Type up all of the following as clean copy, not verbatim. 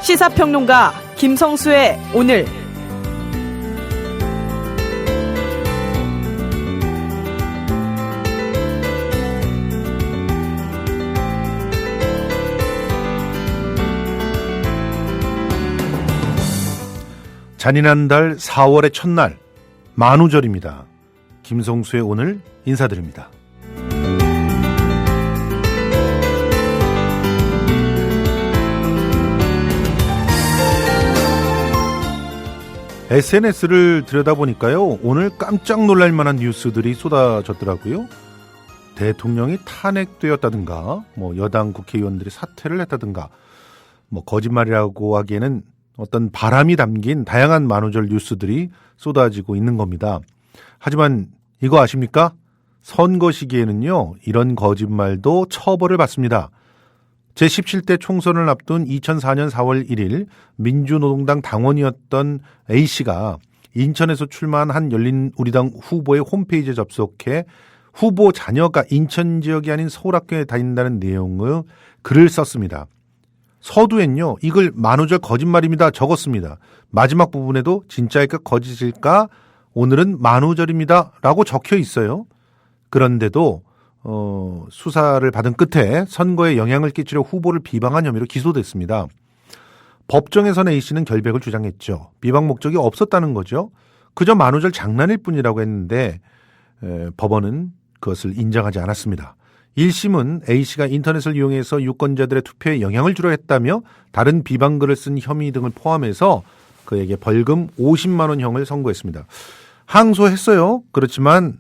시사평론가 김성수의 오늘. 잔인한 달 4월의 첫날 만우절입니다. 김성수의 오늘 인사드립니다. SNS를 들여다보니까요, 오늘 깜짝 놀랄 만한 뉴스들이 쏟아졌더라고요. 대통령이 탄핵되었다든가, 여당 국회의원들이 사퇴를 했다든가, 거짓말이라고 하기에는 어떤 바람이 담긴 다양한 만우절 뉴스들이 쏟아지고 있는 겁니다. 하지만 이거 아십니까? 선거 시기에는요, 이런 거짓말도 처벌을 받습니다. 제17대 총선을 앞둔 2004년 4월 1일 민주노동당 당원이었던 A씨가 인천에서 출마한 한 열린우리당 후보의 홈페이지에 접속해 후보 자녀가 인천 지역이 아닌 서울학교에 다닌다는 내용의 글을 썼습니다. 서두엔요, 이걸 만우절 거짓말입니다 적었습니다. 마지막 부분에도 진짜일까 거짓일까 오늘은 만우절입니다 라고 적혀 있어요. 그런데도 수사를 받은 끝에 선거에 영향을 끼치려 후보를 비방한 혐의로 기소됐습니다. 법정에서는 A씨는 결백을 주장했죠. 비방 목적이 없었다는 거죠. 그저 만우절 장난일 뿐이라고 했는데 법원은 그것을 인정하지 않았습니다. 1심은 A씨가 인터넷을 이용해서 유권자들의 투표에 영향을 주려 했다며 다른 비방글을 쓴 혐의 등을 포함해서 그에게 벌금 50만 원형을 선고했습니다. 항소했어요. 그렇지만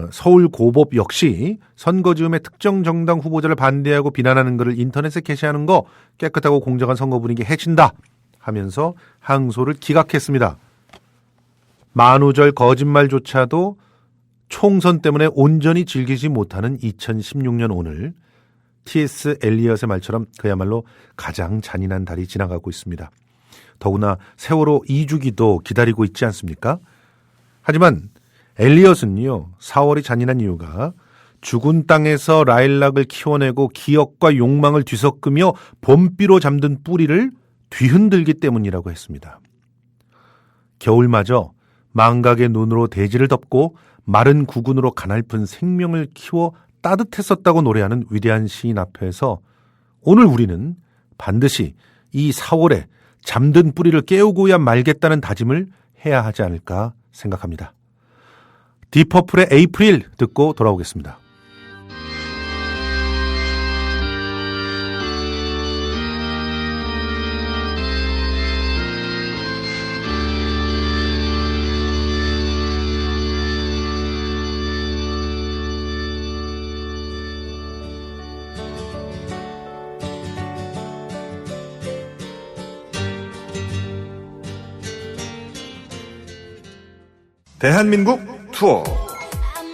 서울고법 역시 선거즈음에 특정 정당 후보자를 반대하고 비난하는 글을 인터넷에 게시하는 거 깨끗하고 공정한 선거 분위기 해친다 하면서 항소를 기각했습니다. 만우절 거짓말조차도 총선 때문에 온전히 즐기지 못하는 2016년 오늘, T.S. 엘리엇의 말처럼 그야말로 가장 잔인한 달이 지나가고 있습니다. 더구나 세월호 2주기도 기다리고 있지 않습니까? 하지만 엘리엇은요, 4월이 잔인한 이유가 죽은 땅에서 라일락을 키워내고 기억과 욕망을 뒤섞으며 봄비로 잠든 뿌리를 뒤흔들기 때문이라고 했습니다. 겨울마저 망각의 눈으로 대지를 덮고 마른 구근으로 가냘픈 생명을 키워 따뜻했었다고 노래하는 위대한 시인 앞에서 오늘 우리는 반드시 이 4월에 잠든 뿌리를 깨우고야 말겠다는 다짐을 해야 하지 않을까 생각합니다. 디퍼플의 에이프릴 듣고 돌아오겠습니다. 대한민국 투어.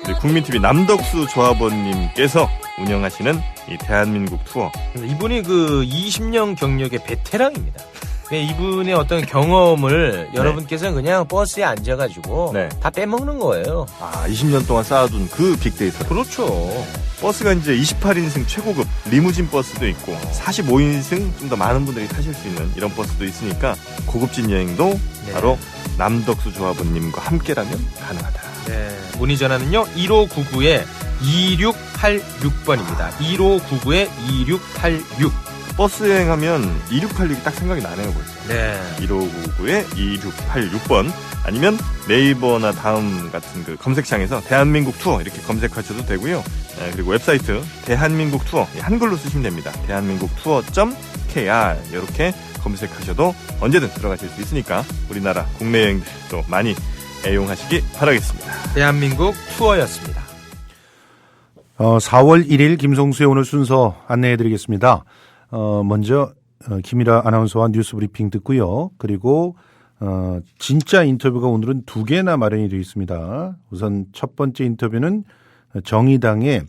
우리 국민TV 남덕수 조합원님께서 운영하시는 이 대한민국 투어. 이분이 그 20년 경력의 베테랑입니다. 이분의 어떤 경험을 여러분께서는 그냥 버스에 앉아가지고 다 빼먹는 거예요. 20년 동안 쌓아둔 그 빅데이터. 그렇죠. 버스가 이제 28인승 최고급 리무진 버스도 있고 45인승 좀 더 많은 분들이 타실 수 있는 이런 버스도 있으니까 고급진 여행도 바로 남덕수 조합원님과 함께라면 가능하다. 문의 전화는요 1599-2686번입니다. 1599-2686. 버스 여행하면 2686이 딱 생각이 나네요 벌써. 1599-2686번 아니면 네이버나 다음 같은 그 검색창에서 대한민국 투어 이렇게 검색하셔도 되고요. 그리고 웹사이트 대한민국 투어 한글로 쓰시면 됩니다. 대한민국 투어.kr 이렇게 검색하셔도 언제든 들어가실 수 있으니까 우리나라 국내 여행들도 많이 애용하시기 바라겠습니다. 대한민국 투어였습니다. 4월 1일 김성수의 오늘 순서 안내해드리겠습니다. 먼저 김일아 아나운서와 뉴스 브리핑 듣고요. 그리고 진짜 인터뷰가 오늘은 2개나 마련이 되어 있습니다. 우선 첫 번째 인터뷰는 정의당의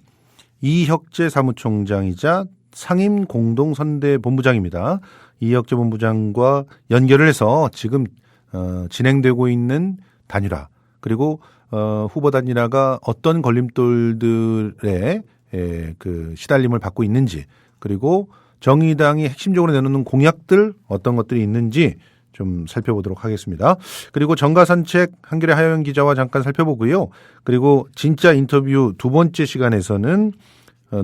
이혁재 사무총장이자 상임공동선대본부장입니다. 이혁재 본부장과 연결을 해서 지금 진행되고 있는 단일화 그리고 후보 단일화가 어떤 걸림돌들의 그 시달림을 받고 있는지 그리고 정의당이 핵심적으로 내놓는 공약들 어떤 것들이 있는지 좀 살펴보도록 하겠습니다. 그리고 정가산책 한겨레 하영 기자와 잠깐 살펴보고요. 그리고 진짜 인터뷰 두 번째 시간에서는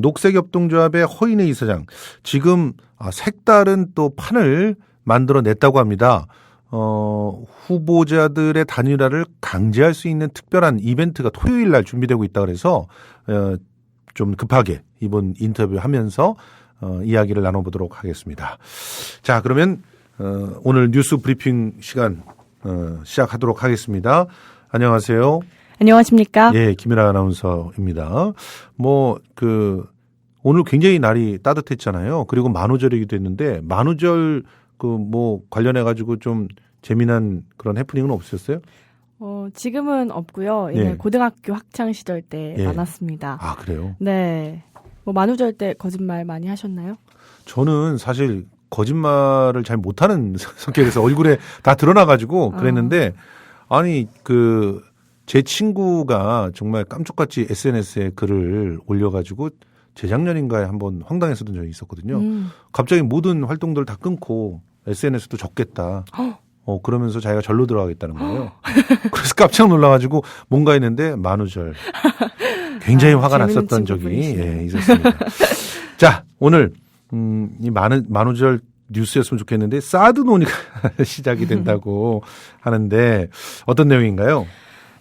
녹색협동조합의 허인혜 이사장, 지금 색다른 또 판을 만들어냈다고 합니다. 후보자들의 단일화를 강제할 수 있는 특별한 이벤트가 토요일 날 준비되고 있다 그래서 좀 급하게 이번 인터뷰하면서 이야기를 나눠보도록 하겠습니다. 자, 그러면 오늘 뉴스 브리핑 시간 시작하도록 하겠습니다. 안녕하세요. 안녕하십니까? 예, 김일아 아나운서입니다. 오늘 굉장히 날이 따뜻했잖아요. 그리고 만우절이기도 했는데 만우절 관련해가지고 좀 재미난 그런 해프닝은 없으셨어요? 지금은 없고요. 예. 고등학교 학창 시절 때 많았습니다. 아, 그래요? 네. 만우절 때 거짓말 많이 하셨나요? 저는 사실 거짓말을 잘 못하는 성격에서 얼굴에 다 드러나가지고 그랬는데 제 친구가 정말 깜짝같이 SNS에 글을 올려가지고 재작년인가에 한번 황당했었던 적이 있었거든요. 갑자기 모든 활동들을 다 끊고 SNS도 적겠다. 그러면서 자기가 절로 들어가겠다는 거예요. 그래서 깜짝 놀라가지고 뭔가 했는데 만우절. 굉장히 화가 났었던 적이 있었습니다. 자, 오늘 이 만우절 뉴스였으면 좋겠는데 사드 논의가 시작이 된다고 하는데 어떤 내용인가요?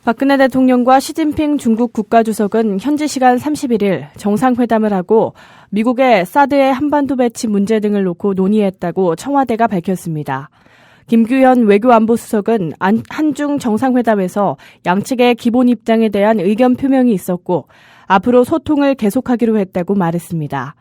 박근혜 대통령과 시진핑 중국 국가주석은 현지 시간 31일 정상회담을 하고 미국의 사드의 한반도 배치 문제 등을 놓고 논의했다고 청와대가 밝혔습니다. 김규현 외교안보수석은 한중 정상회담에서 양측의 기본 입장에 대한 의견 표명이 있었고 앞으로 소통을 계속하기로 했다고 말했습니다.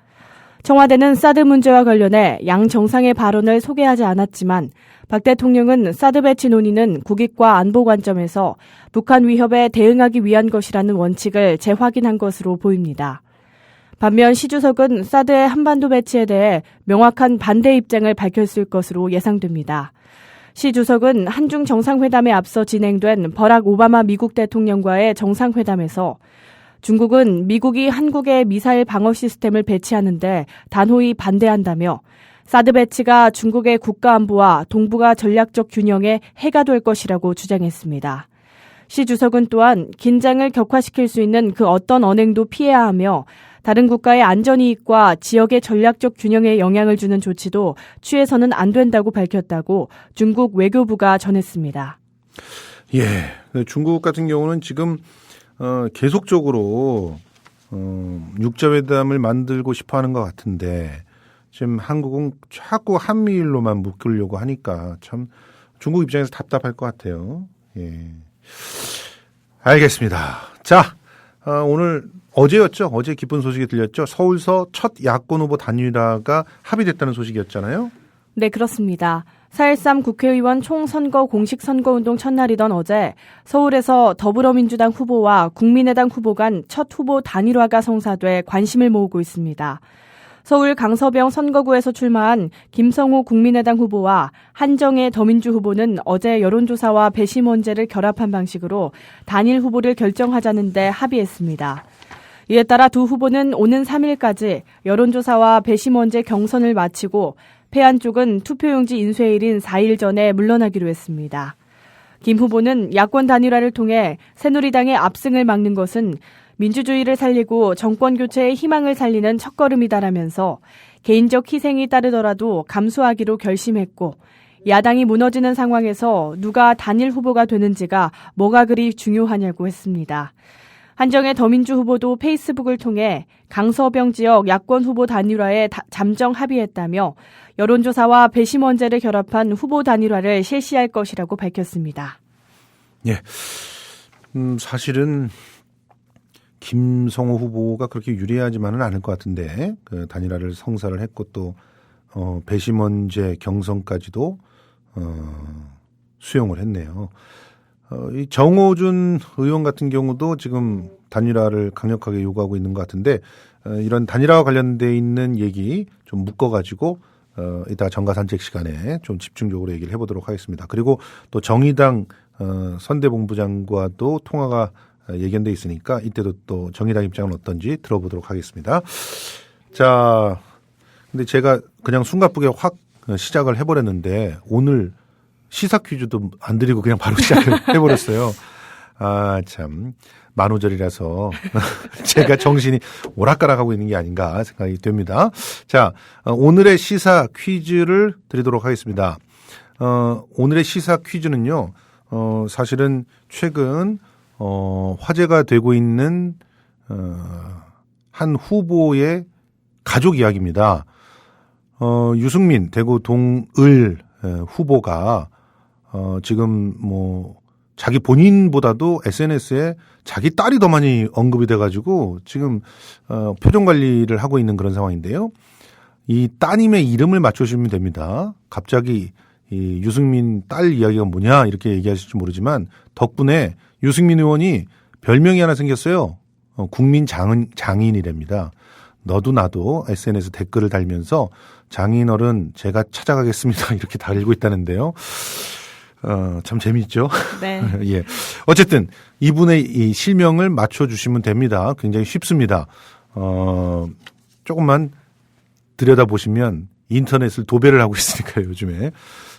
청와대는 사드 문제와 관련해 양 정상의 발언을 소개하지 않았지만 박 대통령은 사드 배치 논의는 국익과 안보 관점에서 북한 위협에 대응하기 위한 것이라는 원칙을 재확인한 것으로 보입니다. 반면 시 주석은 사드의 한반도 배치에 대해 명확한 반대 입장을 밝혔을 것으로 예상됩니다. 시 주석은 한중 정상회담에 앞서 진행된 버락 오바마 미국 대통령과의 정상회담에서 중국은 미국이 한국의 미사일 방어 시스템을 배치하는데 단호히 반대한다며 사드 배치가 중국의 국가안보와 동북아 전략적 균형에 해가 될 것이라고 주장했습니다. 시 주석은 또한 긴장을 격화시킬 수 있는 그 어떤 언행도 피해야 하며 다른 국가의 안전이익과 지역의 전략적 균형에 영향을 주는 조치도 취해서는 안 된다고 밝혔다고 중국 외교부가 전했습니다. 예, 중국 같은 경우는 지금 계속적으로 육자회담을 만들고 싶어하는 것 같은데 지금 한국은 자꾸 한미일로만 묶으려고 하니까 참 중국 입장에서 답답할 것 같아요. 예, 알겠습니다. 자, 오늘 어제였죠. 어제 기쁜 소식이 들렸죠. 서울서 첫 야권 후보 단일화가 합의됐다는 소식이었잖아요. 네, 그렇습니다. 4.13 국회의원 총선거 공식 선거운동 첫날이던 어제 서울에서 더불어민주당 후보와 국민의당 후보 간 첫 후보 단일화가 성사돼 관심을 모으고 있습니다. 서울 강서병 선거구에서 출마한 김성호 국민의당 후보와 한정혜 더민주 후보는 어제 여론조사와 배심원제를 결합한 방식으로 단일 후보를 결정하자는 데 합의했습니다. 이에 따라 두 후보는 오는 3일까지 여론조사와 배심원제 경선을 마치고 패한 쪽은 투표용지 인쇄일인 4일 전에 물러나기로 했습니다. 김 후보는 야권 단일화를 통해 새누리당의 압승을 막는 것은 민주주의를 살리고 정권교체의 희망을 살리는 첫걸음이다라면서 개인적 희생이 따르더라도 감수하기로 결심했고 야당이 무너지는 상황에서 누가 단일 후보가 되는지가 뭐가 그리 중요하냐고 했습니다. 한정혜 더민주 후보도 페이스북을 통해 강서병 지역 야권 후보 단일화에 잠정 합의했다며 여론조사와 배심원제를 결합한 후보 단일화를 실시할 것이라고 밝혔습니다. 예, 사실은 김성호 후보가 그렇게 유리하지만은 않을 것 같은데 그 단일화를 성사를 했고 또 배심원제 경선까지도 수용을 했네요. 이 정호준 의원 같은 경우도 지금 단일화를 강력하게 요구하고 있는 것 같은데 이런 단일화와 관련돼 있는 얘기 좀 묶어가지고 이따 정가산책 시간에 좀 집중적으로 얘기를 해보도록 하겠습니다. 그리고 또 정의당 선대본부장과도 통화가 예견돼 있으니까 이때도 또 정의당 입장은 어떤지 들어보도록 하겠습니다. 자, 근데 제가 그냥 숨가쁘게 확 시작을 해버렸는데 오늘 시사 퀴즈도 안 드리고 그냥 바로 시작을 해버렸어요. 아, 참. 만우절이라서 제가 정신이 오락가락하고 있는 게 아닌가 생각이 됩니다. 자, 오늘의 시사 퀴즈를 드리도록 하겠습니다. 오늘의 시사 퀴즈는요, 사실은 최근, 화제가 되고 있는, 한 후보의 가족 이야기입니다. 유승민 대구 동을 후보가, 지금 자기 본인보다도 SNS에 자기 딸이 더 많이 언급이 돼가지고 지금 표정 관리를 하고 있는 그런 상황인데요. 이 따님의 이름을 맞춰주시면 됩니다. 갑자기 이 유승민 딸 이야기가 뭐냐 이렇게 얘기하실지 모르지만 덕분에 유승민 의원이 별명이 하나 생겼어요. 국민 장인이랍니다. 너도 나도 SNS 댓글을 달면서 장인어른 제가 찾아가겠습니다 이렇게 달고 있다는데요. 참 재미있죠? 네. 예. 어쨌든, 이분의 이 실명을 맞춰주시면 됩니다. 굉장히 쉽습니다. 조금만 들여다보시면 인터넷을 도배를 하고 있으니까요, 요즘에.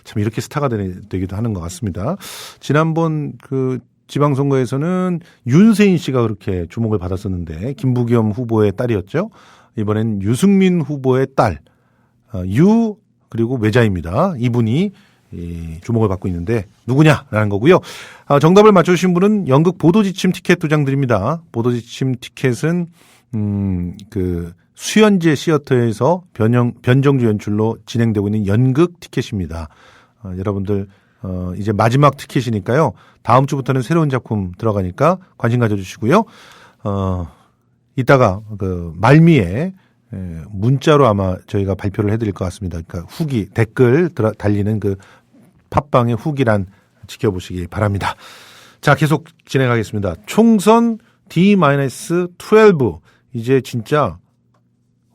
참 이렇게 스타가 되기도 하는 것 같습니다. 지난번 지방선거에서는 윤세인 씨가 그렇게 주목을 받았었는데, 김부겸 후보의 딸이었죠. 이번엔 유승민 후보의 딸, 그리고 외자입니다. 이분이 주목을 받고 있는데 누구냐라는 거고요. 정답을 맞춰주신 분은 연극 보도지침 티켓 2장 드립니다. 보도지침 티켓은 수연제 시어터에서 변정주 연출로 진행되고 있는 연극 티켓입니다. 여러분들 이제 마지막 티켓이니까요. 다음 주부터는 새로운 작품 들어가니까 관심 가져주시고요. 이따가 말미에 문자로 아마 저희가 발표를 해드릴 것 같습니다. 그러니까 후기 댓글 달리는 팟빵의 후기란 지켜보시기 바랍니다. 자, 계속 진행하겠습니다. 총선 D-12 이제 진짜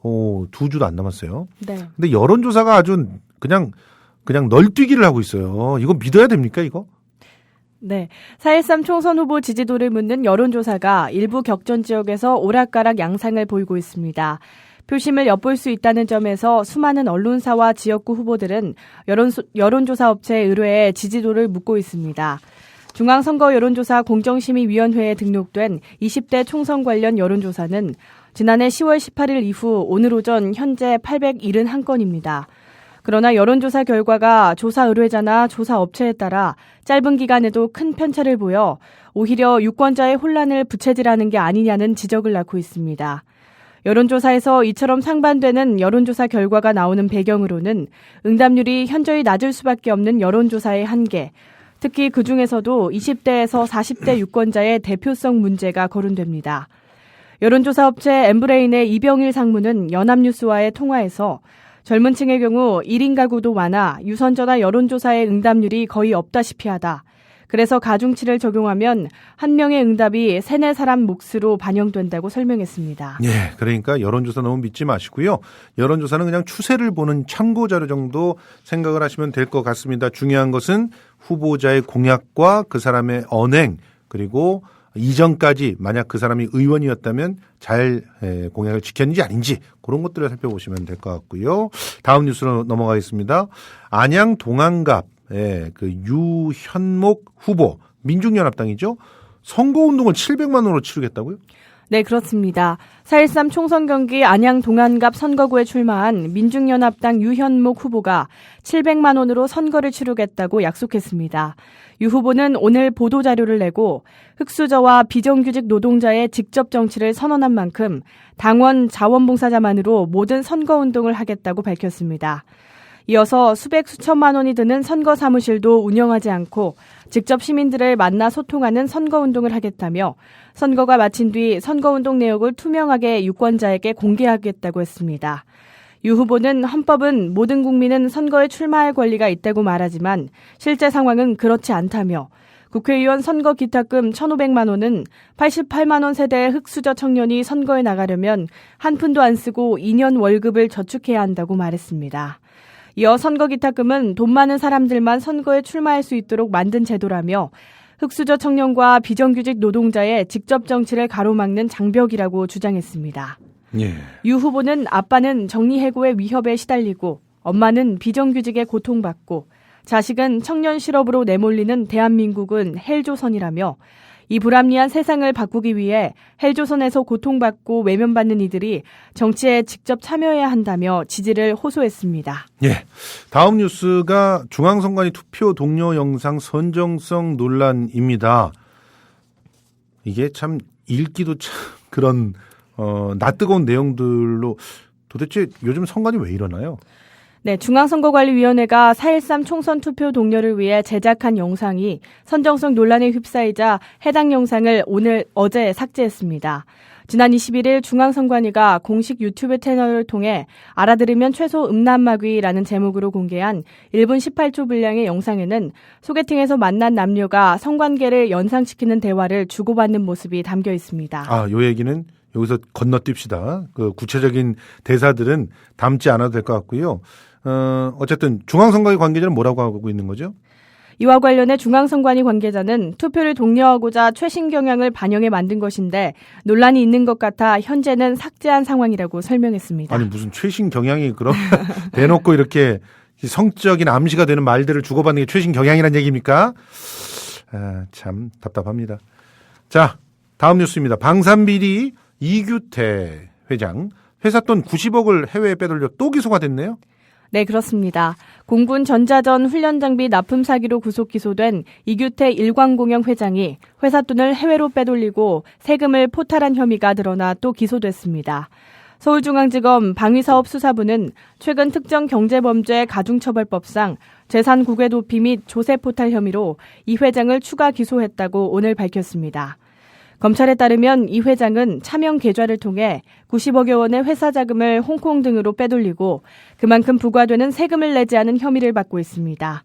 2주도 안 남았어요. 네. 근데 여론조사가 아주 그냥 널뛰기를 하고 있어요. 이거 믿어야 됩니까, 이거? 네. 4.13 총선 후보 지지도를 묻는 여론조사가 일부 격전 지역에서 오락가락 양상을 보이고 있습니다. 표심을 엿볼 수 있다는 점에서 수많은 언론사와 지역구 후보들은 여론조사 업체 의뢰에 지지도를 묻고 있습니다. 중앙선거 여론조사 공정심의위원회에 등록된 20대 총선 관련 여론조사는 지난해 10월 18일 이후 오늘 오전 현재 871건입니다. 그러나 여론조사 결과가 조사 의뢰자나 조사 업체에 따라 짧은 기간에도 큰 편차를 보여 오히려 유권자의 혼란을 부채질하는 게 아니냐는 지적을 낳고 있습니다. 여론조사에서 이처럼 상반되는 여론조사 결과가 나오는 배경으로는 응답률이 현저히 낮을 수밖에 없는 여론조사의 한계, 특히 그중에서도 20대에서 40대 유권자의 대표성 문제가 거론됩니다. 여론조사 업체 엠브레인의 이병일 상무는 연합뉴스와의 통화에서 젊은 층의 경우 1인 가구도 많아 유선전화 여론조사의 응답률이 거의 없다시피 하다. 그래서 가중치를 적용하면 한 명의 응답이 3-4사람 몫으로 반영된다고 설명했습니다. 예, 그러니까 여론조사 너무 믿지 마시고요. 여론조사는 그냥 추세를 보는 참고자료 정도 생각을 하시면 될 것 같습니다. 중요한 것은 후보자의 공약과 그 사람의 언행 그리고 이전까지 만약 그 사람이 의원이었다면 잘 공약을 지켰는지 아닌지 그런 것들을 살펴보시면 될 것 같고요. 다음 뉴스로 넘어가겠습니다. 안양 동안갑 유현목 후보 민중연합당이죠. 선거운동을 700만 원으로 치르겠다고요? 네, 그렇습니다. 4.13 총선 경기 안양 동안갑 선거구에 출마한 민중연합당 유현목 후보가 700만 원으로 선거를 치르겠다고 약속했습니다. 유 후보는 오늘 보도자료를 내고 흑수저와 비정규직 노동자의 직접 정치를 선언한 만큼 당원 자원봉사자만으로 모든 선거운동을 하겠다고 밝혔습니다. 이어서 수천만 원이 드는 선거 사무실도 운영하지 않고 직접 시민들을 만나 소통하는 선거운동을 하겠다며 선거가 마친 뒤 선거운동 내역을 투명하게 유권자에게 공개하겠다고 했습니다. 유 후보는 헌법은 모든 국민은 선거에 출마할 권리가 있다고 말하지만 실제 상황은 그렇지 않다며 국회의원 선거 기탁금 1,500만 원은 88만 원 세대의 흑수저 청년이 선거에 나가려면 한 푼도 안 쓰고 2년 월급을 저축해야 한다고 말했습니다. 이어 선거 기탁금은 돈 많은 사람들만 선거에 출마할 수 있도록 만든 제도라며 흑수저 청년과 비정규직 노동자의 직접 정치를 가로막는 장벽이라고 주장했습니다. 예. 유 후보는 아빠는 정리해고의 위협에 시달리고 엄마는 비정규직에 고통받고 자식은 청년 실업으로 내몰리는 대한민국은 헬조선이라며 이 불합리한 세상을 바꾸기 위해 헬조선에서 고통받고 외면받는 이들이 정치에 직접 참여해야 한다며 지지를 호소했습니다. 예. 다음 뉴스가 중앙선관위 투표 동료 영상 선정성 논란입니다. 이게 참 읽기도 참 그런 낯뜨거운 내용들로 도대체 요즘 선관위 왜 이러나요? 네, 중앙선거관리위원회가 4.13 총선 투표 동료를 위해 제작한 영상이 선정성 논란에 휩싸이자 해당 영상을 어제 삭제했습니다. 지난 21일 중앙선관위가 공식 유튜브 채널을 통해 알아들으면 최소 음란마귀라는 제목으로 공개한 1분 18초 분량의 영상에는 소개팅에서 만난 남녀가 성관계를 연상시키는 대화를 주고받는 모습이 담겨 있습니다. 요 얘기는 여기서 건너뜁시다. 그 구체적인 대사들은 담지 않아도 될 것 같고요. 어쨌든 중앙선관위 관계자는 뭐라고 하고 있는 거죠? 이와 관련해 중앙선관위 관계자는 투표를 독려하고자 최신 경향을 반영해 만든 것인데 논란이 있는 것 같아 현재는 삭제한 상황이라고 설명했습니다. 아니 무슨 최신 경향이 그럼 대놓고 이렇게 성적인 암시가 되는 말들을 주고받는 게 최신 경향이란 얘기입니까? 참 답답합니다. 자, 다음 뉴스입니다. 방산비리 이규태 회장 회사 돈 90억을 해외에 빼돌려 또 기소가 됐네요. 네, 그렇습니다. 공군 전자전 훈련장비 납품 사기로 구속 기소된 이규태 일광공영 회장이 회사 돈을 해외로 빼돌리고 세금을 포탈한 혐의가 드러나 또 기소됐습니다. 서울중앙지검 방위사업수사부는 최근 특정 경제범죄 가중처벌법상 재산 국외 도피 및 조세 포탈 혐의로 이 회장을 추가 기소했다고 오늘 밝혔습니다. 검찰에 따르면 이 회장은 차명 계좌를 통해 90억여 원의 회사 자금을 홍콩 등으로 빼돌리고 그만큼 부과되는 세금을 내지 않은 혐의를 받고 있습니다.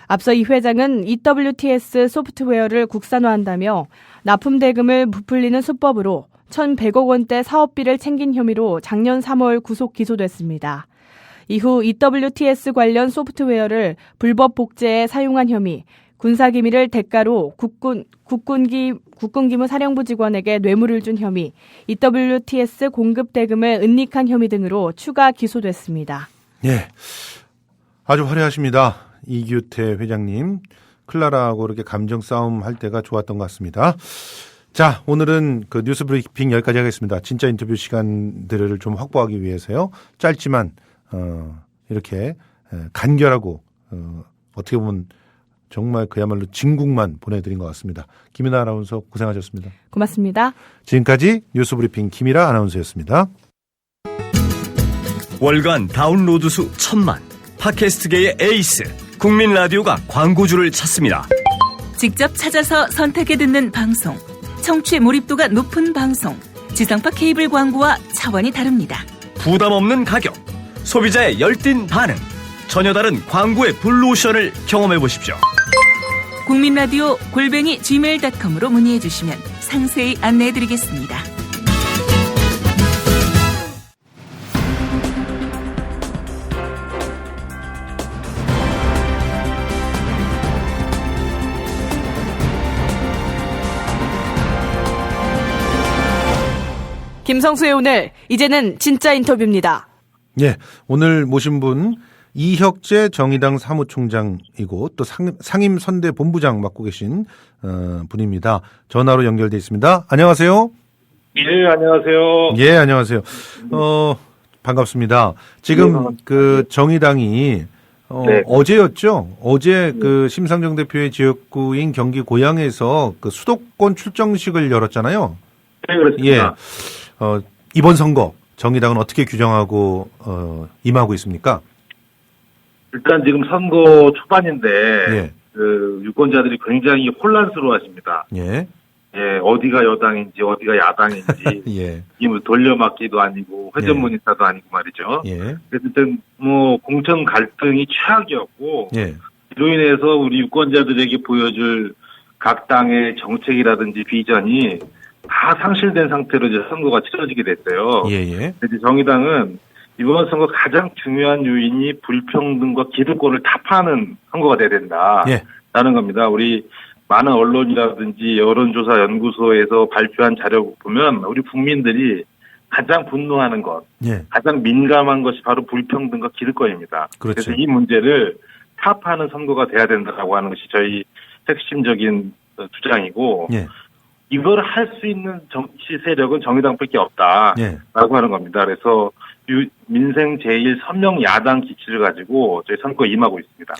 앞서 이 회장은 EWTS 소프트웨어를 국산화한다며 납품 대금을 부풀리는 수법으로 1,100억 원대 사업비를 챙긴 혐의로 작년 3월 구속 기소됐습니다. 이후 EWTS 관련 소프트웨어를 불법 복제에 사용한 혐의, 군사기밀을 대가로 국군기무 사령부 직원에게 뇌물을 준 혐의, EWTS 공급 대금을 은닉한 혐의 등으로 추가 기소됐습니다. 예, 아주 화려하십니다. 이규태 회장님. 클라라하고 이렇게 감정 싸움 할 때가 좋았던 것 같습니다. 자, 오늘은 그 뉴스 브리핑 여기까지 하겠습니다. 진짜 인터뷰 시간들을 좀 확보하기 위해서요. 짧지만 이렇게 간결하고 어떻게 보면 정말 그야말로 진국만 보내드린 것 같습니다. 김이나 아나운서 고생하셨습니다. 고맙습니다. 지금까지 뉴스 브리핑 김이라 아나운서였습니다. 월간 다운로드 수 1,000만, 팟캐스트계의 에이스, 국민 라디오가 광고주를 찾습니다. 직접 찾아서 선택해 듣는 방송, 청취 몰입도가 높은 방송, 지상파 케이블 광고와 차원이 다릅니다. 부담 없는 가격, 소비자의 열띤 반응, 전혀 다른 광고의 블루오션을 경험해 보십시오. 국민라디오 @gmail.com으로 문의해 주시면 상세히 안내해 드리겠습니다. 김성수의 오늘, 이제는 진짜 인터뷰입니다. 예, 오늘 모신 분 이혁재 정의당 사무총장이고 또 상임선대본부장 맡고 계신 분입니다. 전화로 연결돼 있습니다. 안녕하세요. 예, 안녕하세요. 예, 안녕하세요. 반갑습니다. 지금 그 정의당이 네. 어제였죠. 어제 그 심상정 대표의 지역구인 경기 고양에서 그 수도권 출정식을 열었잖아요. 네, 그렇습니다. 예. 이번 선거 정의당은 어떻게 규정하고 임하고 있습니까? 일단 지금 선거 초반인데 예. 그 유권자들이 굉장히 혼란스러워하십니다. 예. 예, 어디가 여당인지 어디가 야당인지 예. 이뭐 돌려막기도 아니고 회전문인사도 아니고 말이죠. 예. 그래서 뭐 공천 갈등이 최악이었고 예. 이로 인해서 우리 유권자들에게 보여줄 각 당의 정책이라든지 비전이 다 상실된 상태로 이제 선거가 치러지게 됐어요. 예. 그래서 정의당은 이번 선거 가장 중요한 요인이 불평등과 기득권을 타파하는 선거가 돼야 된다. 예. 라는 겁니다. 우리 많은 언론이라든지 여론조사 연구소에서 발표한 자료 보면 우리 국민들이 가장 분노하는 것, 예. 가장 민감한 것이 바로 불평등과 기득권입니다. 그렇죠. 그래서 이 문제를 타파하는 선거가 돼야 된다고 하는 것이 저희 핵심적인 주장이고 예. 이걸 할 수 있는 정치 세력은 정의당밖에 없다라고 예. 하는 겁니다. 그래서 민생 제일 선명 야당 기치를 가지고 저희 선거에 임하고 있습니다.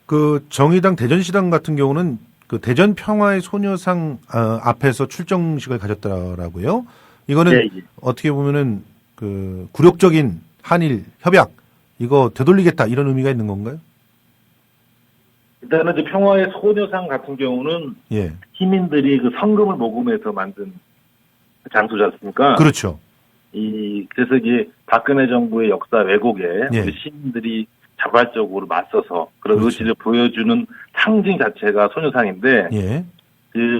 그 정의당 대전시당 같은 경우는 그 대전 평화의 소녀상 앞에서 출정식을 가졌더라고요. 이거는 예, 예. 어떻게 보면은 그 굴욕적인 한일 협약 이거 되돌리겠다 이런 의미가 있는 건가요? 일단은 이제 평화의 소녀상 같은 경우는 예. 시민들이 그 성금을 모금해서 만든 장소지 않습니까? 그렇죠. 그래서 이제 박근혜 정부의 역사 왜곡에 예. 우리 시민들이 자발적으로 맞서서 그런 그렇죠. 의지를 보여주는 상징 자체가 소녀상인데, 예.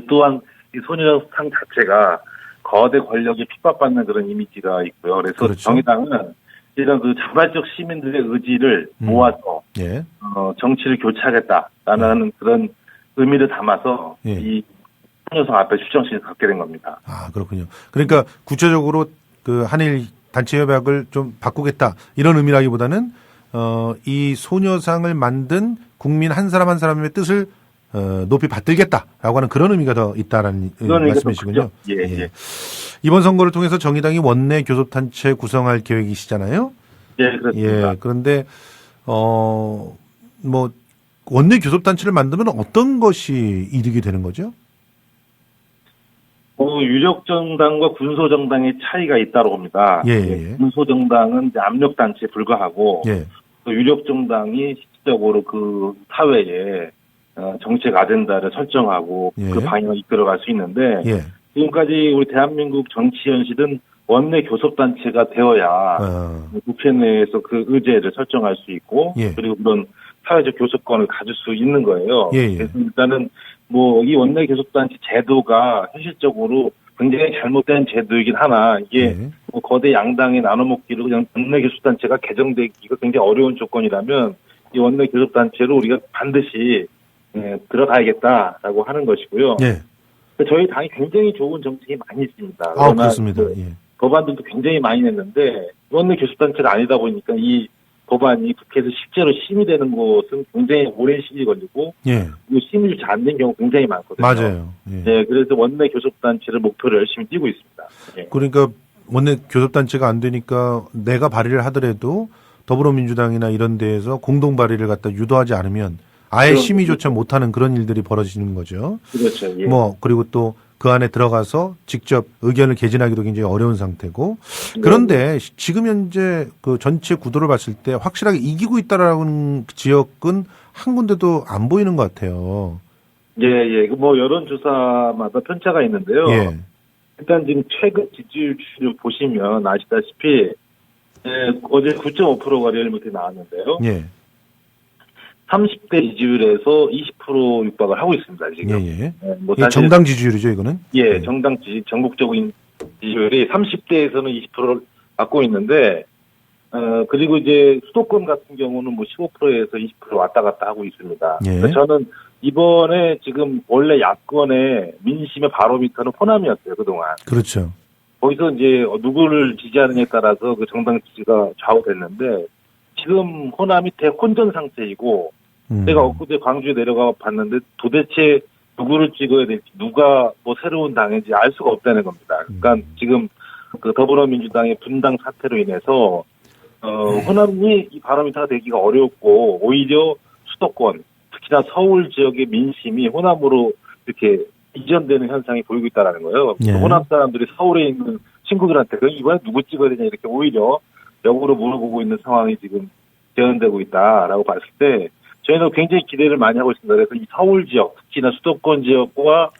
또한 이 소녀상 자체가 거대 권력에 핍박받는 그런 이미지가 있고요. 그래서 그렇죠. 정의당은 이런 그 자발적 시민들의 의지를 모아서 예. 정치를 교체하겠다라는 그런 의미를 담아서 예. 이 소녀상 앞에 출정식을 갖게 된 겁니다. 아, 그렇군요. 그러니까 구체적으로 그 한일 단체 협약을 좀 바꾸겠다 이런 의미라기보다는 이 소녀상을 만든 국민 한 사람 한 사람의 뜻을 높이 받들겠다라고 하는 그런 의미가 더 있다라는 말씀이시군요. 예, 예. 이번 선거를 통해서 정의당이 원내 교섭단체 구성할 계획이시잖아요. 예, 그렇습니다. 예. 그런데 뭐 원내 교섭단체를 만들면 어떤 것이 이득이 되는 거죠? 유력 정당과 군소 정당의 차이가 있다고 봅니다. 예. 군소 정당은 이제 압력 단체에 불과하고 예. 또 유력 정당이 실질적으로 그 사회에 정책 아젠다를 설정하고 예. 그 방향을 이끌어갈 수 있는데 예. 지금까지 우리 대한민국 정치 현실은 원내 교섭단체가 되어야 국회 내에서 그 의제를 설정할 수 있고 예. 그리고 그런 사회적 교섭권을 가질 수 있는 거예요. 예. 그래서 일단은 이 원내 교섭단체 제도가 현실적으로 굉장히 잘못된 제도이긴 하나 이게 예. 거대 양당의 나눠먹기로 그냥 원내 교섭단체가 개정되기가 굉장히 어려운 조건이라면 이 원내 교섭단체로 우리가 반드시 들어가야겠다라고 하는 것이고요. 예. 저희 당이 굉장히 좋은 정책이 많이 있습니다. 아, 그렇습니다. 예. 법안들도 굉장히 많이 냈는데 원내 교섭단체가 아니다 보니까 이 법안이 국회에서 실제로 심의되는 것은 굉장히 오랜 시간이 걸리고 예. 심의를 잘 안 된 경우 굉장히 많거든요. 맞아요. 예. 네, 그래서 원내 교섭단체를 목표로 열심히 뛰고 있습니다. 네. 그러니까 원내 교섭단체가 안 되니까 내가 발의를 하더라도 더불어민주당이나 이런 데에서 공동 발의를 갖다 유도하지 않으면 아예 심의조차 못하는 그런 일들이 벌어지는 거죠. 그렇죠. 예. 그리고 또 그 안에 들어가서 직접 의견을 개진하기도 굉장히 어려운 상태고. 그런데 지금 현재 그 전체 구도를 봤을 때 확실하게 이기고 있다라는 지역은 한 군데도 안 보이는 것 같아요. 예. 여론조사마다 편차가 있는데요. 예. 일단 지금 최근 지지율을 보시면 아시다시피 어제 9.5%가 리얼미터에 나왔는데요. 예. 30대 지지율에서 20% 육박을 하고 있습니다, 지금. 예. 사실 정당 지지율이죠, 이거는? 예, 정당 전국적인 지지율이 30대에서는 20%를 갖고 있는데, 그리고 이제 수도권 같은 경우는 15%에서 20% 왔다 갔다 하고 있습니다. 예. 그래서 저는 이번에 지금 원래 야권의 민심의 바로미터는 호남이었어요, 그동안. 그렇죠. 거기서 이제 누구를 지지하느냐에 따라서 그 정당 지지가 좌우됐는데, 지금 호남이 대혼전 상태이고, 내가 엊그제 광주에 내려가 봤는데 도대체 누구를 찍어야 될지 누가 새로운 당인지 알 수가 없다는 겁니다. 그러니까 지금 그 더불어민주당의 분당 사태로 인해서 호남이 이 바로미터가 되기가 어렵고 오히려 수도권 특히나 서울 지역의 민심이 호남으로 이렇게 이전되는 현상이 보이고 있다는 거예요. 예. 호남 사람들이 서울에 있는 친구들한테 이번에 누구 찍어야 되냐 이렇게 오히려 역으로 물어보고 있는 상황이 지금 재현되고 있다라고 봤을 때 저희는 굉장히 기대를 많이 하고 있습니다. 그래서 이 서울 지역, 특히나 수도권 지역과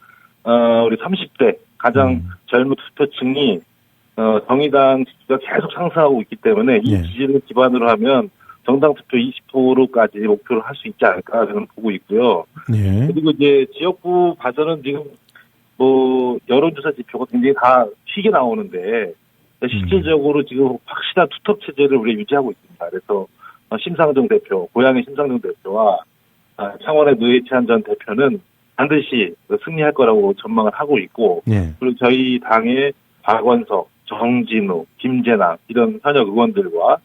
우리 30대 가장 젊은 투표층이 정의당 지지가 계속 상승하고 있기 때문에 이 지지를 기반으로 하면 정당 투표 20%까지 목표를 할 수 있지 않을까 저는 보고 있고요. 예. 그리고 이제 지역구 봐서는 지금 여론조사 지표가 굉장히 다 튀게 나오는데 실질적으로 지금 확실한 투톱 체제를 우리가 유지하고 있습니다. 그래서 심상정 대표, 고향의 심상정 대표와 창원의 노회찬 전 대표는 반드시 승리할 거라고 전망을 하고 있고, 예. 그리고 저희 당의 박원석, 정진우, 김재남 이런 현역 의원들과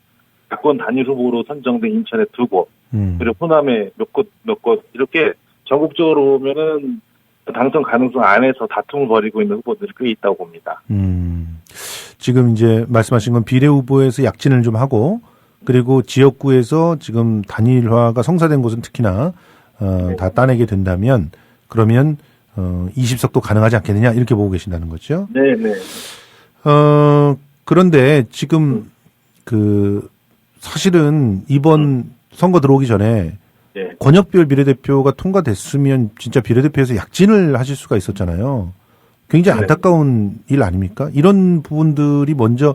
야권 단일 후보로 선정된 인천의 2곳, 그리고 호남에 몇 곳 이렇게 전국적으로 보면은 당선 가능성 안에서 다툼을 벌이고 있는 후보들이 꽤 있다고 봅니다. 지금 이제 말씀하신 건 비례 후보에서 약진을 좀 하고 그리고 지역구에서 지금 단일화가 성사된 곳은 특히나 다 따내게 된다면 그러면 20석도 가능하지 않겠느냐 이렇게 보고 계신다는 거죠. 네네. 그런데 지금 사실은 이번 선거 들어오기 전에 네. 권역별 비례대표가 통과됐으면 진짜 비례대표에서 약진을 하실 수가 있었잖아요. 굉장히 네. 안타까운 일 아닙니까? 이런 부분들이 먼저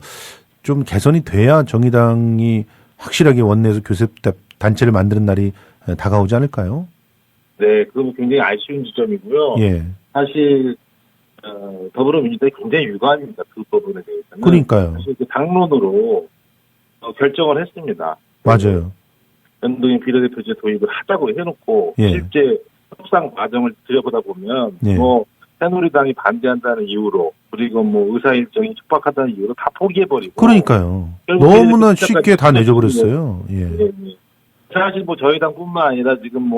좀 개선이 돼야 정의당이 확실하게 원내에서 교섭 단체를 만드는 날이 다가오지 않을까요? 네, 그건 굉장히 아쉬운 지점이고요. 예. 사실 더불어민주당이 굉장히 유감입니다. 그 부분에 대해서는. 그러니까요. 사실 당론으로 결정을 했습니다. 맞아요. 연동형 비례대표제 도입을 하자고 해놓고 예. 실제 협상 과정을 들여보다 보면 예. 새누리당이 반대한다는 이유로 그리고 의사 일정이 촉박하다는 이유로 다 포기해버리고. 그러니까요. 결국 너무나 비례대표 쉽게 다 시작까지 내줘버렸어요. 예. 네. 사실 저희 당뿐만 아니라 지금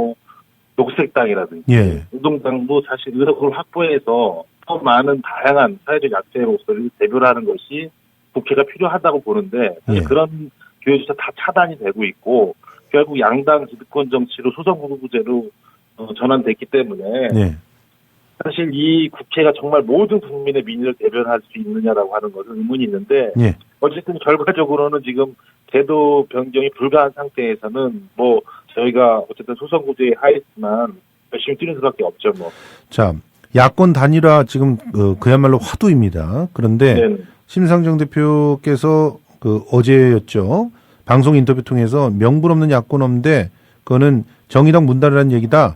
녹색당이라든지 예. 노동당도 사실 의석을 확보해서 더 많은 다양한 사회적 약자의 목소리를 대변하는 것이 국회가 필요하다고 보는데 사실 예. 그런 기회조차 다 차단이 되고 있고 결국 양당 기득권 정치로 소선거구제로 전환됐기 때문에 예. 사실 이 국회가 정말 모든 국민의 민의를 대변할 수 있느냐라고 하는 것은 의문이 있는데 예. 어쨌든 결과적으로는 지금 제도 변경이 불가한 상태에서는 저희가 어쨌든 소선구제에 하였지만 열심히 뛰는 수밖에 없죠. 자, 야권 단일화 지금 그야말로 화두입니다. 그런데 네. 심상정 대표께서 어제였죠. 방송 인터뷰 통해서 명분 없는 야권 없는데 그거는 정의당 문단이라는 얘기다.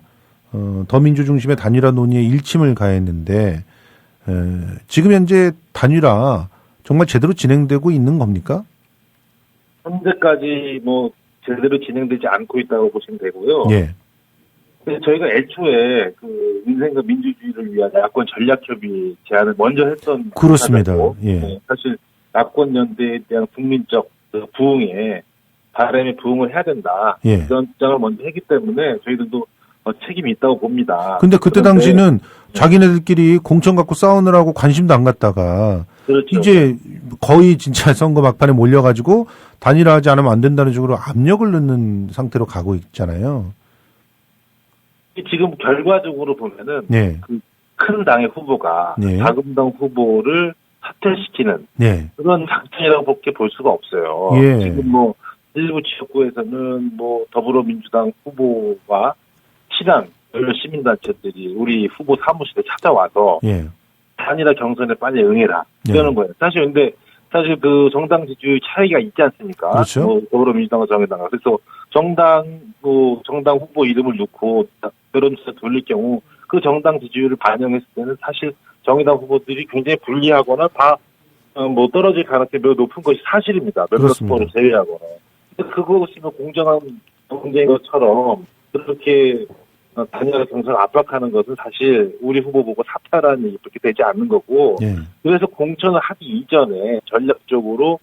더민주 중심의 단일화 논의에 일침을 가했는데 지금 현재 단일화 정말 제대로 진행되고 있는 겁니까? 현재까지 제대로 진행되지 않고 있다고 보시면 되고요. 예. 근데 저희가 애초에 민생과 민주주의를 위한 야권 전략협의 제안을 먼저 했던 그렇습니다. 상황이고, 예. 사실 야권 연대에 대한 국민적 부응에 바람에 부응을 해야 된다. 예. 이런 주장을 먼저 했기 때문에 저희들도 책임이 있다고 봅니다. 근데 그때 그런데, 당시는 자기네들끼리 공천 갖고 싸우느라고 관심도 안 갖다가 그렇죠. 이제 거의 진짜 선거 막판에 몰려가지고 단일화하지 않으면 안 된다는 식으로 압력을 넣는 상태로 가고 있잖아요. 지금 결과적으로 보면은 네. 큰 당의 후보가 네. 작은 당 후보를 사퇴시키는 네. 그런 작전이라고 볼 수가 없어요. 예. 지금 일부 지역구에서는 더불어민주당 후보와 친한 여러 시민단체들이 우리 후보 사무실에 찾아와서 예. 단일화 경선에 빨리 응해라 이러는 거예요. 사실 그 정당 지지율 차이가 있지 않습니까? 그렇죠. 더불어민주당과 정의당과 그래서 정당 후보 이름을 넣고 여론조사 돌릴 경우 그 정당 지지율을 반영했을 때는 사실 정의당 후보들이 굉장히 불리하거나 다 떨어질 가능성이 매우 높은 것이 사실입니다. 몇몇 후보를 제외하거나. 근데 그것이 공정한 경쟁인 것처럼 그렇게 단일화 경선을 압박하는 것은 사실 우리 후보 보고 사퇴하라는 얘기 그렇게 되지 않는 거고 예. 그래서 공천을 하기 이전에 전략적으로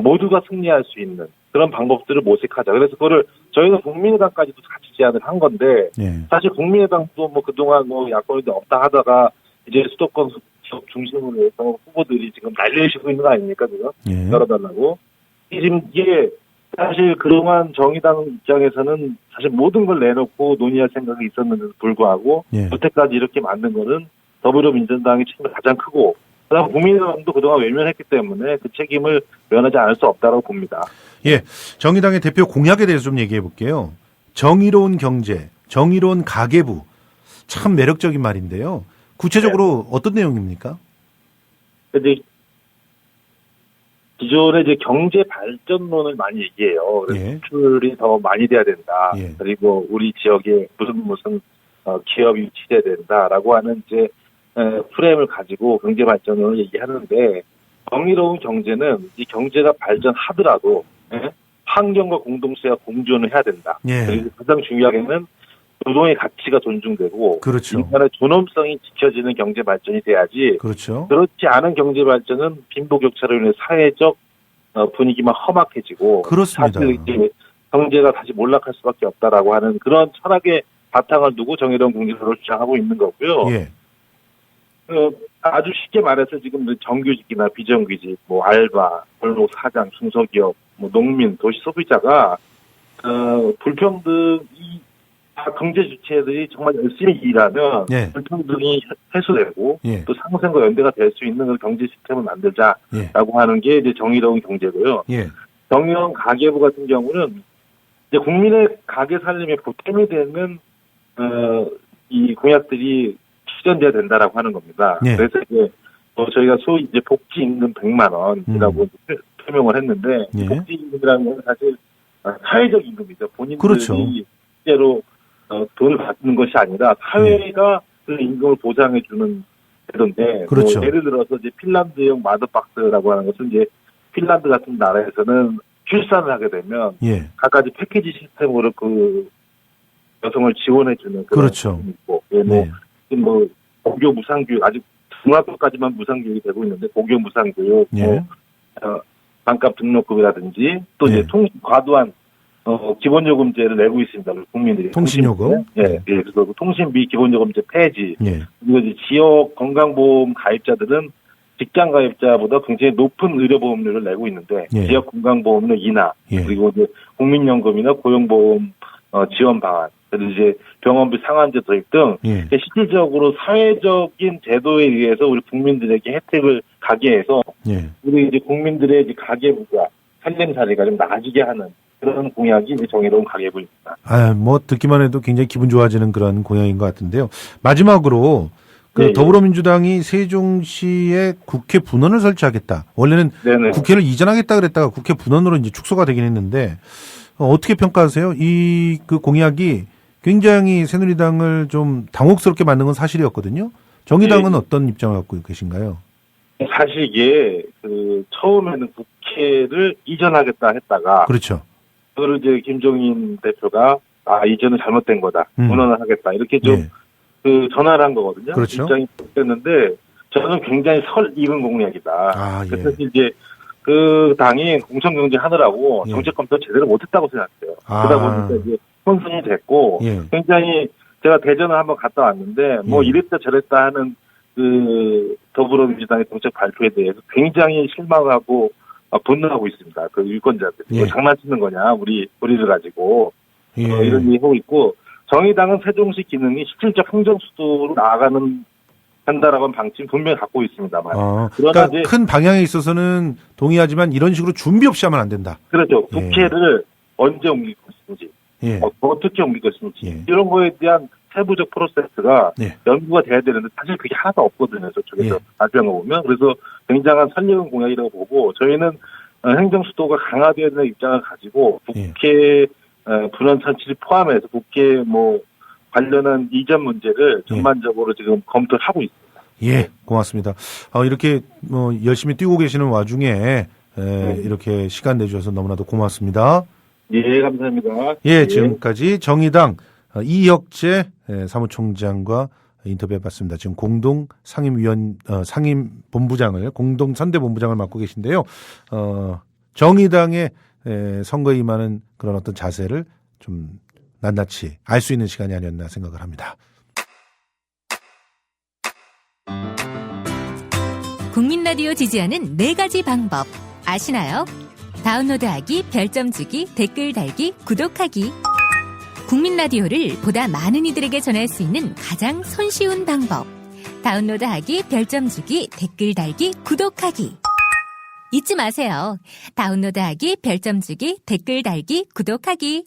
모두가 승리할 수 있는 그런 방법들을 모색하자. 그래서 그거를 저희는 국민의당까지도 같이 제안을 한 건데 예. 사실 국민의당도 그동안 야권이 없다 하다가 이제 수도권 지역 중심으로 해서 후보들이 지금 날려주고 있는 거 아닙니까 지금 예. 열어달라고. 지금 이게 사실 그동안 정의당 입장에서는 사실 모든 걸 내놓고 논의할 생각이 있었는데도 불구하고 예. 여태까지 이렇게 만든 거는 더불어민주당의 책임이 가장 크고 그다음 국민의당도 그동안 외면했기 때문에 그 책임을 면하지 않을 수 없다고 봅니다. 예. 정의당의 대표 공약에 대해서 좀 얘기해 볼게요. 정의로운 경제, 정의로운 가계부. 참 매력적인 말인데요. 구체적으로 어떤 내용입니까? 근데 기존에 경제 발전론을 많이 얘기해요. 그래서 예. 수출이 더 많이 돼야 된다. 예. 그리고 우리 지역에 무슨 기업이 유치돼야 된다라고 하는 프레임을 가지고 경제 발전을 얘기하는데 정의로운 경제는 이 경제가 발전하더라도 환경과 공동체가 공존을 해야 된다. 예. 그리고 가장 중요하게는 노동의 가치가 존중되고 그렇죠. 인간의 존엄성이 지켜지는 경제 발전이 돼야지 그렇죠. 그렇지 않은 경제 발전은 빈부격차로 인해 사회적 분위기만 험악해지고 그렇습니다. 사실 이제 경제가 다시 몰락할 수밖에 없다라고 하는 그런 철학의 바탕을 두고 정의로운 국민으로 주장하고 있는 거고요. 예. 아주 쉽게 말해서 지금 정규직이나 비정규직, 뭐 알바, 골목 사장, 중소기업, 뭐 농민, 도시 소비자가 불평등이 경제 주체들이 정말 열심히 일하면 예. 불평등이 해소되고 예. 또 상생과 연대가 될 수 있는 경제 시스템을 만들자라고 예. 하는 게 이제 정의로운 경제고요. 예. 경영 가계부 같은 경우는 이제 국민의 가계 살림에 보탬이 되는 이 공약들이 실현돼야 된다라고 하는 겁니다. 예. 그래서 이제 저희가 소위 이제 복지 임금 100만 원이라고 표명을 했는데 예. 복지 임금이라는 건 사실 사회적 임금이죠. 본인들이 그렇죠. 실제로 돈을 받는 것이 아니라 사회가 그 임금을 보장해 주는 제도인데 그렇죠. 예를 들어서 이제 핀란드형 마드박스라고 하는 것은 이제 핀란드 같은 나라에서는 출산을 하게 되면 예. 각가지 패키지 시스템으로 그 여성을 지원해 주는 그렇죠. 있고 뭐 고교 무상교육 아직 중학교까지만 무상교육이 되고 있는데 고교 무상교육 예. 반값 등록금이라든지 또 예. 이제 과도한 기본요금제를 내고 있습니다. 국민들이 통신요금. 예. 그래서 통신비 기본요금제 폐지. 예. 그리고 이제 지역 건강보험 가입자들은 직장 가입자보다 굉장히 높은 의료보험료를 내고 있는데 예. 지역 건강보험료 인하 예. 그리고 이제 국민연금이나 고용보험 지원 방안 그리고 이제 병원비 상한제 도입 등 예. 실질적으로 사회적인 제도에 의해서 우리 국민들에게 혜택을 가게 해서 예. 우리 이제 국민들의 이제 가계부가 살림살이가 좀 나아지게 하는 그런 공약이 이제 정의로운 가계부입니다. 뭐 듣기만 해도 굉장히 기분 좋아지는 그런 공약인 것 같은데요. 마지막으로 네, 더불어민주당이 세종시에 국회 분원을 설치하겠다. 원래는 네네. 국회를 이전하겠다 그랬다가 국회 분원으로 이제 축소가 되긴 했는데 어떻게 평가하세요? 이 그 공약이 굉장히 새누리당을 좀 당혹스럽게 만든 건 사실이었거든요. 정의당은 네. 어떤 입장을 갖고 계신가요? 사실 이게 처음에는 국회를 이전하겠다 했다가 그렇죠. 그걸 이제 김종인 대표가 이전은 잘못된 거다. 분원을 하겠다. 이렇게 좀 예. 전화를 한 거거든요. 그렇죠. 입장이 바뀌었는데 저는 굉장히 설익은 공약이다. 예. 그래서 이제 그 당이 공천경제 하느라고 예. 정책 검토 제대로 못했다고 생각해요. 그러다 보니까 이제 혼선이 됐고 예. 굉장히 제가 대전을 한번 갔다 왔는데 뭐 이랬다 저랬다 하는 그 더불어민주당의 정책 발표에 대해서 굉장히 실망하고 분노하고 있습니다. 그 유권자들. 예. 장난치는 거냐 우리를 가지고 예. 이런 얘기하고 있고 정의당은 세종시 기능이 실질적 행정수도로 나아가는 한다라고 하는 방침 분명히 갖고 있습니다. 그러니까 큰 방향에 있어서는 동의하지만 이런 식으로 준비 없이 하면 안 된다. 그렇죠. 예. 국회를 언제 옮길 것인지, 예. 어떻게 옮길 것인지 예. 이런 거에 대한 세부적 프로세스가 예. 연구가 돼야 되는데 사실 그게 하나도 없거든요. 저쪽에서 예. 발표한 거 보면. 그래서 굉장한 설레는 공약이라고 보고 저희는 행정수도가 강화되어야 되는 입장을 가지고 국회 분원 선치를 포함해서 국회 뭐 관련한 이전 문제를 전반적으로 지금 검토를 하고 있습니다. 예, 고맙습니다. 이렇게 열심히 뛰고 계시는 와중에 이렇게 시간 내주셔서 너무나도 고맙습니다. 예, 감사합니다. 예, 지금까지 정의당 이혁재 사무총장과 인터뷰해봤습니다. 지금 공동 상임본부장을 공동 선대본부장을 맡고 계신데요. 정의당의 선거에 임하는 그런 어떤 자세를 좀 낱낱이 알 수 있는 시간이 아니었나 생각을 합니다. 국민 라디오 지지하는 4가지 방법 아시나요? 다운로드하기, 별점 주기, 댓글 달기, 구독하기. 국민 라디오를 보다 많은 이들에게 전할 수 있는 가장 손쉬운 방법. 다운로드하기, 별점 주기, 댓글 달기, 구독하기. 잊지 마세요. 다운로드하기, 별점 주기, 댓글 달기, 구독하기.